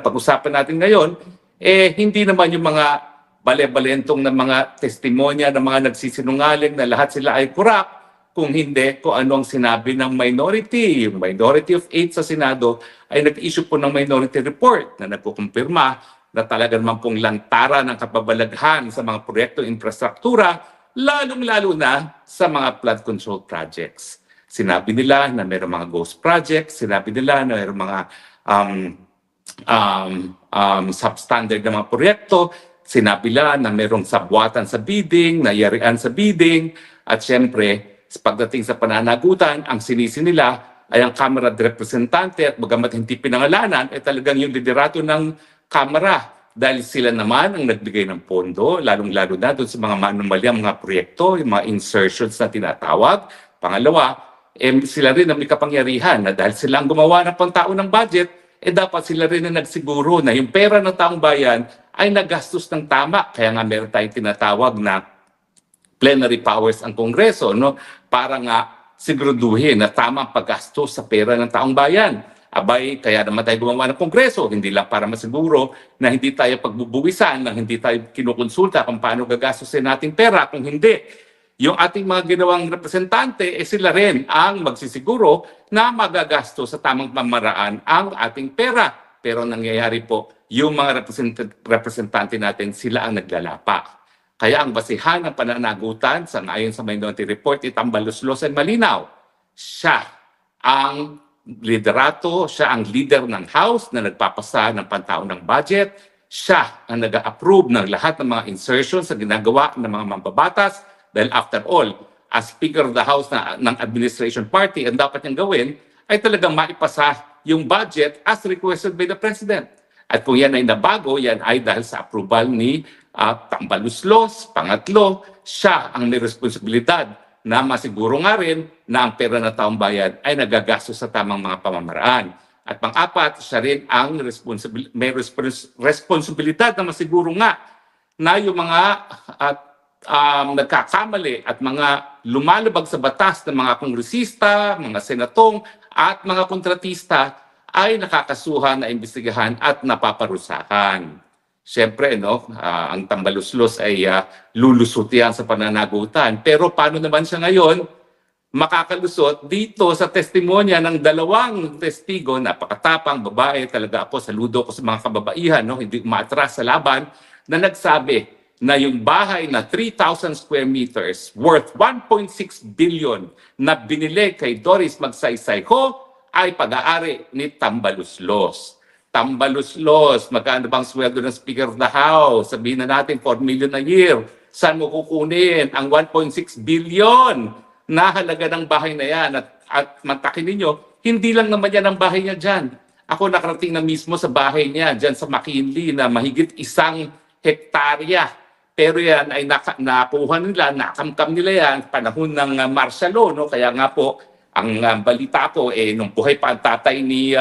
pag-usapan natin ngayon, hindi naman yung mga bale-balentong na mga testimonya ng mga nagsisinungaling na lahat sila ay corrupt, kung hindi, kung ano ang sinabi ng minority. Yung minority of 8 sa Senado ay nag-issue po ng minority report na nagkukumpirma na talaga naman pong lantara ng kababalaghan sa mga proyektong infrastruktura, lalong-lalo na sa mga flood control projects. Sinabi nila na mayroong mga ghost projects, sinabi nila na mayroong mga substandard na mga proyekto, sinabi nila na mayroong sabwatan sa bidding, nayarian sa bidding, at syempre, pagdating sa pananagutan, ang sinisi nila ay ang Kamara de Representante at bagamat hindi pinangalanan, ay talagang yung liderato ng Kamara dahil sila naman ang nagbigay ng pondo, lalong-lalo na doon sa mga manumalyang mga proyekto, yung mga insertions na tinatawag. Pangalawa, sila rin ang may kapangyarihan na dahil sila ang gumawa ng pangtao ng budget, dapat sila rin ang nagsiguro na yung pera ng taong bayan ay nagastos ng tama. Kaya nga meron tayong tinatawag na plenary powers ang Kongreso, no? Para nga siguraduhin na tama ang paggastos sa pera ng taong bayan. Abay, kaya naman tayo gumawa ng Kongreso, hindi lang para masiguro na hindi tayo pagbubuwisan, na hindi tayo kinukonsulta kung paano gagastusin nating pera. Kung hindi, yung ating mga ginawang representante, sila rin ang magsisiguro na magagastos sa tamang pamaraan ang ating pera. Pero nangyayari po, yung mga representante natin, sila ang naglalapa. Kaya ang basihan ng pananagutan ayon sa Minority Report, itambaluslos at malinaw. Siya ang liderato, siya ang leader ng House na nagpapasa ng pantaunang budget. Siya ang nag-approve ng lahat ng mga insertions sa ginagawa ng mga mambabatas. Dahil after all, as Speaker of the House ng Administration Party, ang dapat niyang gawin ay talagang maipasa yung budget as requested by the President. At kung yan ay nabago, yan ay dahil sa approval ni Tambaluslos. Pangatlo, siya ang may responsibilidad na masiguro nga rin na ang pera ng taong bayan ay nagagastos sa tamang mga pamamaraan. At pang-apat, siya rin ang may responsibilidad na masiguro nga na yung mga nagkakamali at mga lumalabag sa batas ng mga kongresista, mga senatong at mga kontratista ay nakakasuhan na imbestigahan at napaparusahan. Siyempre, ang Tambaluslos ay lulusutin sa pananagutan. Pero paano naman siya ngayon makakalusot dito sa testimonya ng dalawang testigo, napakatapang babae, talaga ako, saludo ko sa mga kababaihan, hindi umatras sa laban, na nagsabi na yung bahay na 3,000 square meters worth 1.6 billion na binili kay Doris Magsaysay Ho ay pag-aari ni Tambaluslos. Tambaluslos, magkano bang sweldo ng Speaker of the House? Sabihin na natin 4 million a year. Saan mo kukunin ang 1.6 billion na halaga ng bahay na yan? At mantakin ninyo, hindi lang naman yan ang bahay niya dyan. Ako nakarating na mismo sa bahay niya dyan sa McKinley na mahigit 1 hektarya. Pero yan ay nakuha nila, nakamkam nila yan panahon ng martial law. No? Kaya nga po, ang balita ko, nung buhay pa ang tatay ni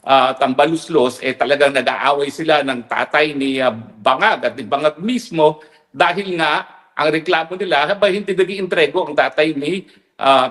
Tambaluslos, talagang nag-aaway sila ng tatay ni Bangag at ni Bangag mismo dahil nga ang reklamo nila, hindi nag-iintrego ang tatay ni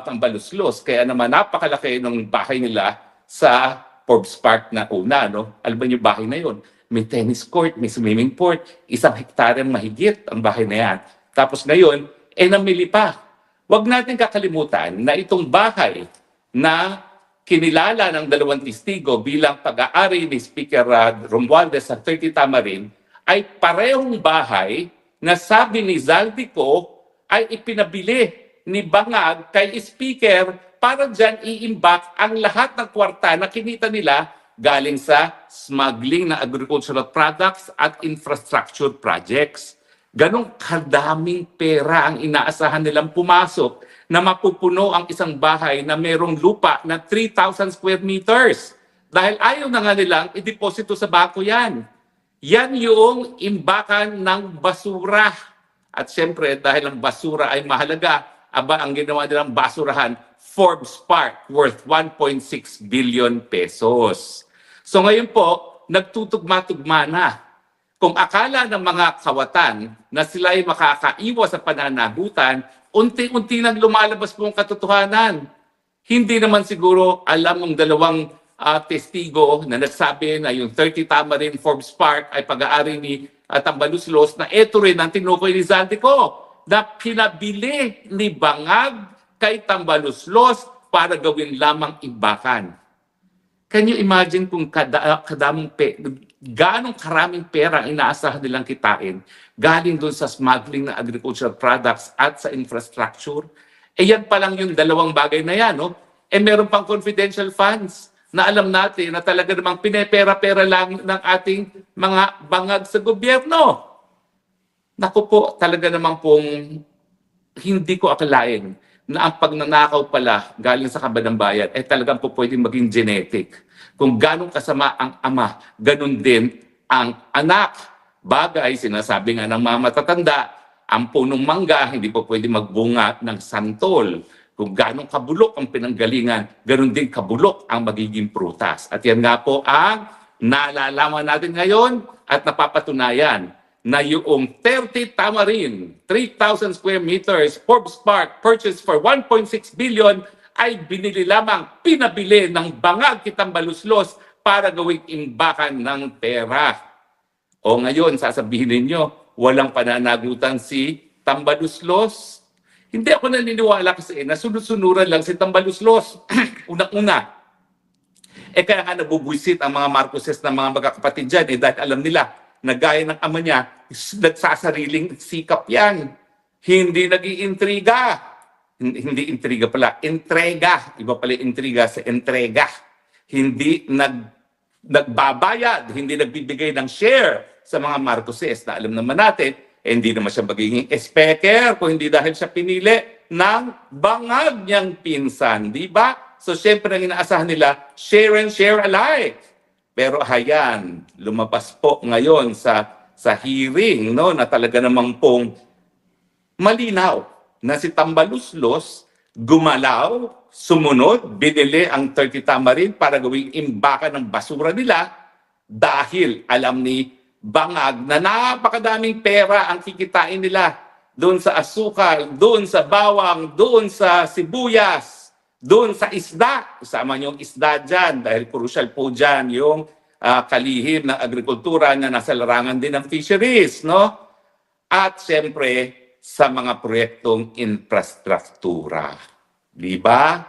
Tambaluslos. Kaya naman napakalaki ng bahay nila sa Forbes Park na una. No? Alam ba yung bahay na yun? May tennis court, may swimming pool, 1 hektaryang mahigit ang bahay na yan. Tapos ngayon, namili pa. Huwag natin kakalimutan na itong bahay na kinilala ng dalawang testigo bilang pag-aari ni Speaker Romualdez sa 30 Tamarin ay parehong bahay na sabi ni Zaldico ay ipinabili ni Bangag kay Speaker para dyan iimbak ang lahat ng kwarta na kinita nila galing sa smuggling na agricultural products at infrastructure projects. Ganong kadaming pera ang inaasahan nilang pumasok na mapupuno ang isang bahay na mayroong lupa na 3,000 square meters. Dahil ayaw na nga nilang i-deposito sa bangko yan. Yan yung imbakan ng basura. At siyempre, dahil ang basura ay mahalaga, ang ginawa nilang basurahan, Forbes Park, worth 1.6 billion pesos. So ngayon po, nagtutugma-tugma na. Kung akala ng mga kawatan na sila ay makakaiwas sa pananagutan, unti-unti nang lumalabas po ang katotohanan. Hindi naman siguro alam ng dalawang testigo na nagsabi na yung 30 Tamarin Forbes Park ay pag-aari ni Tambaluslos, na ito rin ang tinukoy ni Zaldico na pinabili ni Bangag kay Tambaluslos para gawin lamang imbakan. Can you imagine kung ganong karaming pera ang inaasahan nilang kitain galing doon sa smuggling ng agricultural products at sa infrastructure? Yan pa lang yung dalawang bagay na yan, no? Meron pang confidential funds na alam natin na talaga namang pinepera-pera lang ng ating mga bangag sa gobyerno. Naku po, talaga namang pong hindi ko akalain na ang pagnanakaw pala galing sa kaban ng bayan ay talagang po pwedeng maging genetic. Kung ganong kasama ang ama, ganun din ang anak. Bagay, sinasabi nga ng mga matatanda, ang punong mangga hindi po pwede magbunga ng santol. Kung ganong kabulok ang pinanggalingan, ganun din kabulok ang magiging prutas. At yan nga po ang nalalaman natin ngayon at napapatunayan na yung 30 Tamarin, 3,000 square meters, Forbes Park, purchased for 1.6 billion, ay binili lamang, pinabili ng Bangag kay Tambaluslos para gawing imbakan ng pera. O ngayon, sasabihin ninyo, walang pananagutan si Tambaluslos. Hindi ako naniniwala kasi na sunod-sunuran lang si Tambaluslos. Unang-una. Kaya nga nabubwisit ang mga Marcoses ng mga magkakapatid dyan dahil alam nila na gaya ng ama niya, nagsasariling sikap yan. Hindi nag-iintriga. Hindi intriga pala, entrega. Iba pala intriga sa entrega. Hindi nagbabayad, hindi nagbibigay ng share sa mga Marcoses na alam naman natin, hindi naman siya magiging speaker kung hindi dahil siya pinili ng bangag niyang pinsan. Di ba? So, syempre, ang inaasahan nila, share and share alike. Pero hayan, lumabas po ngayon sa hearing, no, na talaga namang pong malinaw na si Tambaluslos gumalaw, sumunod, binili ang 30 Tamarin para gawing imbakan ng basura nila dahil alam ni Bangag na napakadaming pera ang kikitain nila doon sa asukal, doon sa bawang, doon sa sibuyas, doon sa isda. Kasama yung isda dyan dahil crucial po dyan yung kalihim ng agrikultura na nasa larangan din ng fisheries, no? At siyempre, sa mga proyektong infrastruktura. Di ba?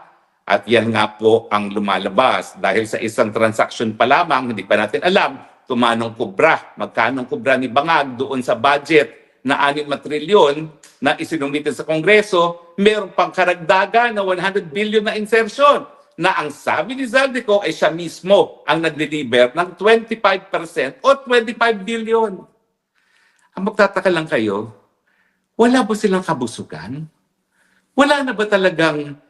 At yan nga po ang lumalabas dahil sa isang transaction pa lamang, hindi pa natin alam kung manong kubra, magkanong kubra ni Bangag doon sa budget na 6 trilyon na isinumite sa Kongreso, meron pang karagdagan na 100 billion na insertion na ang sabi ni Zaldico ay siya mismo ang nag-deliver ng 25% o 25 billion. Ang magtataka lang kayo, wala ba silang kabusugan? Wala na ba talagang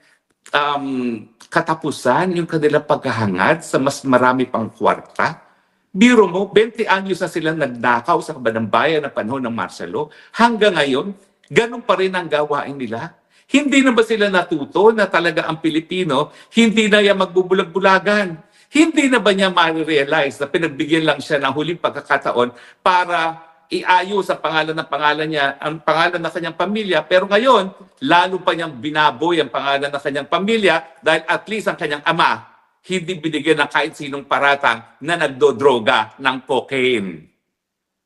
katapusan yung kanilang paghahangad sa mas marami pang kwarta? Biro mo, 20 anyos na silang nagnakaw sa kaban ng bayan na panahon ng martial law. Hanggang ngayon, ganun pa rin ang gawain nila. Hindi na ba sila natuto na talaga ang Pilipino, hindi na yan magbubulag-bulagan? Hindi na ba niya ma-realize na pinagbigyan lang siya ng huling pagkakataon para iayos ang pangalan niya, ang pangalan ng kanyang pamilya, pero ngayon, lalo pa niyang binaboy ang pangalan ng kanyang pamilya dahil at least ang kanyang ama hindi binigyan ng kahit sinong paratang na nagdodroga ng cocaine.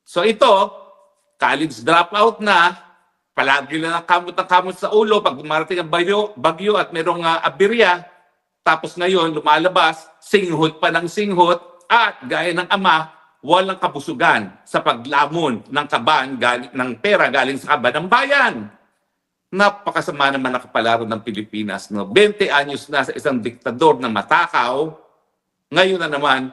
So ito, college dropout na, palagi lang ang kamot sa ulo pag dumarating ang bagyo at merong aberya, tapos ngayon lumalabas, singhot pa ng singhot, at gaya ng ama, walang kabusugan sa paglamon ng kaban ng pera galing sa kaban ng bayan. Napakasama naman nakapalaro ng Pilipinas. No? 20 anyos na sa isang diktador na matakaw, ngayon na naman,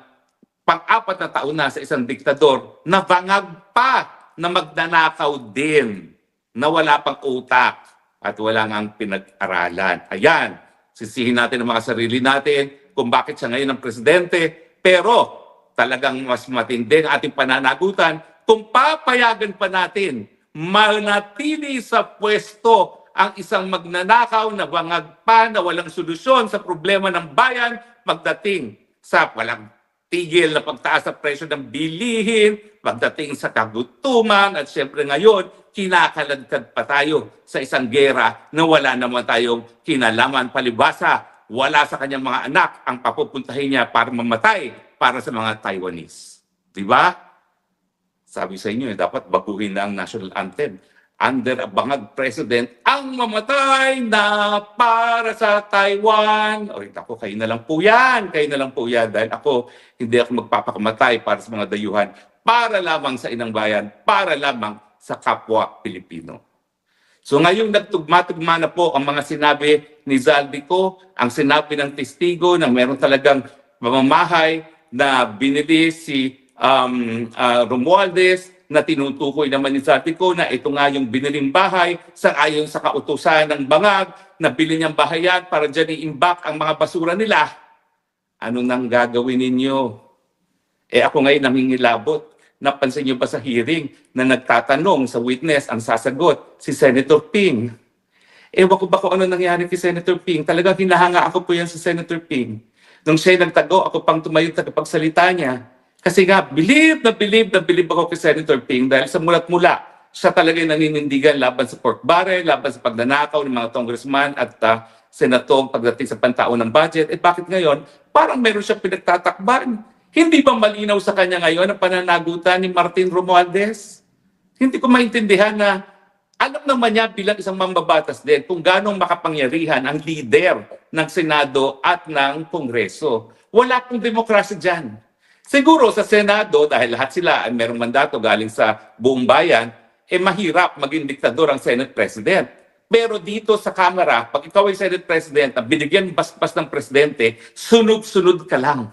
pang-4 na taon na sa isang diktador na bangag pa na magnanakaw din, na wala pang utak at wala ngang pinag-aralan. Ayan, sisihin natin ang mga sarili natin kung bakit siya ngayon ang presidente, pero talagang mas matindi ang ating pananagutan kung papayagan pa natin manatili sa pwesto ang isang magnanakaw na bangag pa na walang solusyon sa problema ng bayan pagdating sa walang tigil na pagtaas sa presyo ng bilihin, pagdating sa kagutuman, at siyempre ngayon, kinakaladkad pa tayo sa isang gera na wala naman tayong kinalaman, palibasa wala sa kanyang mga anak ang papupuntahin niya para mamatay para sa mga Taiwanese. Di ba? Sabi sa inyo, dapat baguhin na ang national anthem. Under a bangag president, ang mamatay na para sa Taiwan. O, ako, kayo na lang po yan. Kayo na lang po yan. Dahil ako, hindi ako magpapakamatay para sa mga dayuhan. Para lamang sa inang bayan. Para lamang sa kapwa Pilipino. So ngayong nagtugma-tugma na po ang mga sinabi ni Zaldico, ang sinabi ng testigo na meron talagang mamamahay na binili si Romualdez, na tinutukoy naman ni Zaldico na ito nga yung biniling bahay ayon sa kautusan ng bangag na bili niyang bahayan para dyan i-imbak ang mga basura nila. Ano nang gagawin ninyo? Ako ngayon nangingilabot. Napansin niyo ba sa hearing na nagtatanong sa witness, ang sasagot, si Senator Ping? Ewan ko ba kung ano nangyari kay Senator Ping? Talagang hinahanga ako po yan sa Senator Ping. Nung siya'y nagtago, ako pang tumayo sa pagsalita niya. Kasi nga, believe ako kay Senator Ping dahil sa mulat-mula, siya talaga yung naninindigan laban sa pork barrel, laban sa pagnanakaw ng mga congressman at senatong pagdating sa pantao ng budget. Bakit ngayon? Parang meron siyang pinagtatakban. Hindi ba malinaw sa kanya ngayon ang pananagutan ni Martin Romualdez? Hindi ko maintindihan na alam naman niya bilang isang mambabatas din kung ganong makapangyarihan ang leader ng Senado at ng Kongreso. Wala pong demokrasya dyan. Siguro sa Senado, dahil lahat sila ay merong mandato galing sa buong bayan, mahirap maging diktador ang Senate President. Pero dito sa Kamara, pag ikaw ay Senate President na binigyan baspas ng Presidente, sunod-sunod ka lang.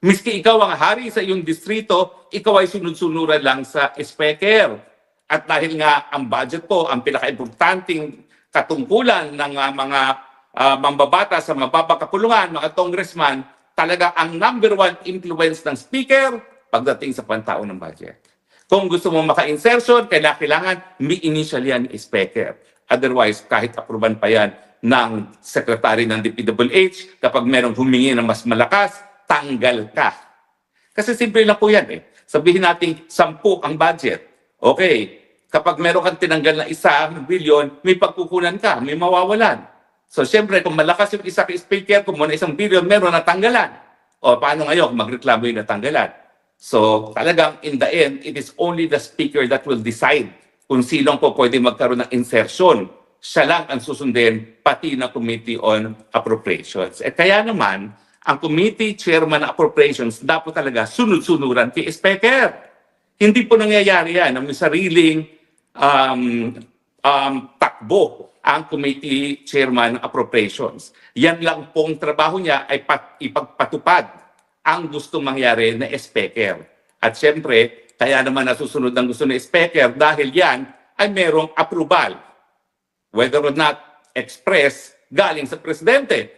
Miski ikaw ang hari sa iyong distrito, ikaw ay sunod-sunuran lang sa speaker. At dahil nga ang budget po, ang pinaka-importanting katungkulan ng mga mambabata sa mababang kapulungan, mga congressman, talaga ang number one influence ng speaker pagdating sa pantao ng budget. Kung gusto mo maka-insertion, kailangan may initial yan speaker. Otherwise, kahit aproban pa yan ng secretary ng DPWH, kapag merong humingi ng mas malakas, tanggal ka. Kasi simple lang po yan Sabihin natin 10 ang budget. Okay, kapag meron kang tinanggal na 1 billion, may pagkukunan ka, may mawawalan. So siyempre, kung malakas yung isa speaker, kung muna 1 billion, meron natanggalan. O paano ngayon kung magreklamo yung natanggalan? So talagang in the end, it is only the speaker that will decide kung sinong po pwede magkaroon ng insertion. Siya lang ang susundin, pati na Committee on Appropriations. Kaya naman, ang committee chairman ng appropriations dapat talaga sunod-sunuran kay speaker. Hindi po nangyayari yan na may sariling takbo ang committee chairman ng appropriations. Yan lang pong trabaho niya ay ipagpatupad ang gustong mangyari na speaker. At siyempre, kaya naman nasusunod ang gusto ng speaker dahil yan ay merong approval, whether or not express galing sa presidente.